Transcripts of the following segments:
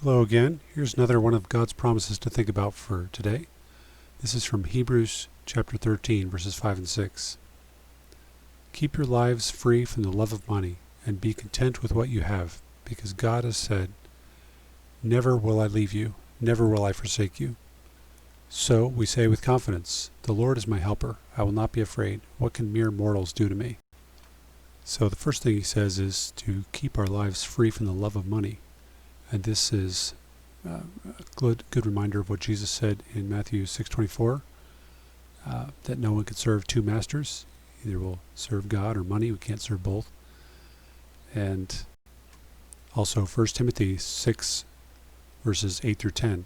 Hello again. Here's another one of God's promises to think about for today. This is from Hebrews chapter 13, verses 5 and 6. Keep your lives free from the love of money, and be content with what you have, because God has said, "Never will I leave you, never will I forsake you." So we say with confidence, "The Lord is my helper. I will not be afraid. What can mere mortals do to me?" So the first thing he says is to keep our lives free from the love of money. And this is a good reminder of what Jesus said in Matthew 6:24, that no one can serve two masters. Either will serve God or money. We can't serve both. And also 1 Timothy 6, verses 8 through 10,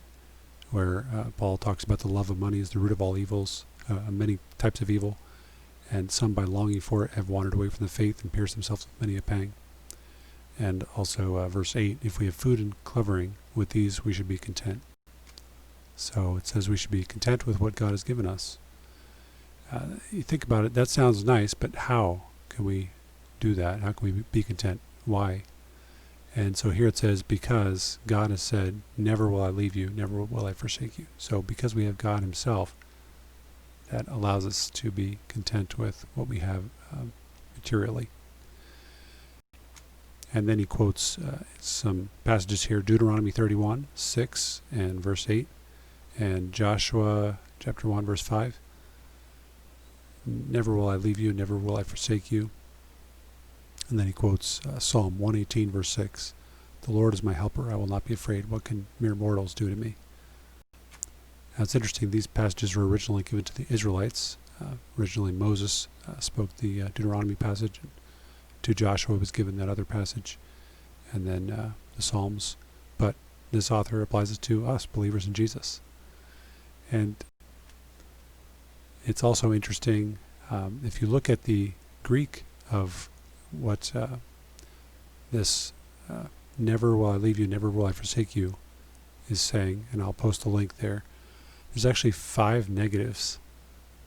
where Paul talks about the love of money is the root of all evils, many types of evil, and some by longing for it have wandered away from the faith and pierced themselves with many a pang. And also verse 8, if we have food and covering, with these we should be content. So it says we should be content with what God has given us. You think about it, that sounds nice, but how can we do that? How can we be content? Why? And so here it says, because God has said, never will I leave you, never will I forsake you. So because we have God himself, that allows us to be content with what we have materially. And then he quotes some passages here, Deuteronomy 31, 6 and verse 8, and Joshua chapter 1, verse 5. Never will I leave you, never will I forsake you. And then he quotes Psalm 118, verse 6. The Lord is my helper, I will not be afraid. What can mere mortals do to me? Now it's interesting, these passages were originally given to the Israelites. Originally Moses spoke the Deuteronomy passage. To Joshua was given that other passage, and then the Psalms. But this author applies it to us, believers in Jesus. And it's also interesting, if you look at the Greek of what this never will I leave you, never will I forsake you is saying, and I'll post a link there, there's actually 5 negatives.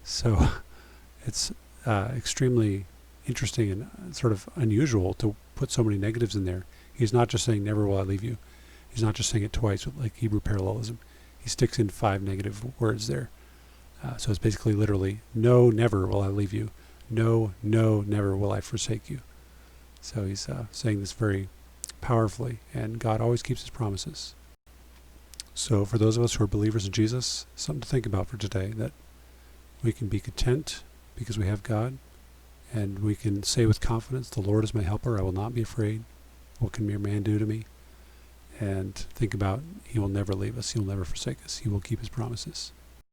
So it's extremely interesting and sort of unusual to put so many negatives in there. He's not just saying never will I leave you. He's not just saying it twice with like Hebrew parallelism. He sticks in 5 negative words there. So it's basically literally, no, never will I leave you. No, never will I forsake you. So he's saying this very powerfully, and God always keeps his promises. So for those of us who are believers in Jesus, something to think about for today, that we can be content because we have God. And we can say with confidence, the Lord is my helper, I will not be afraid. What can mere man do to me? And think about, he will never leave us, he will never forsake us, he will keep his promises.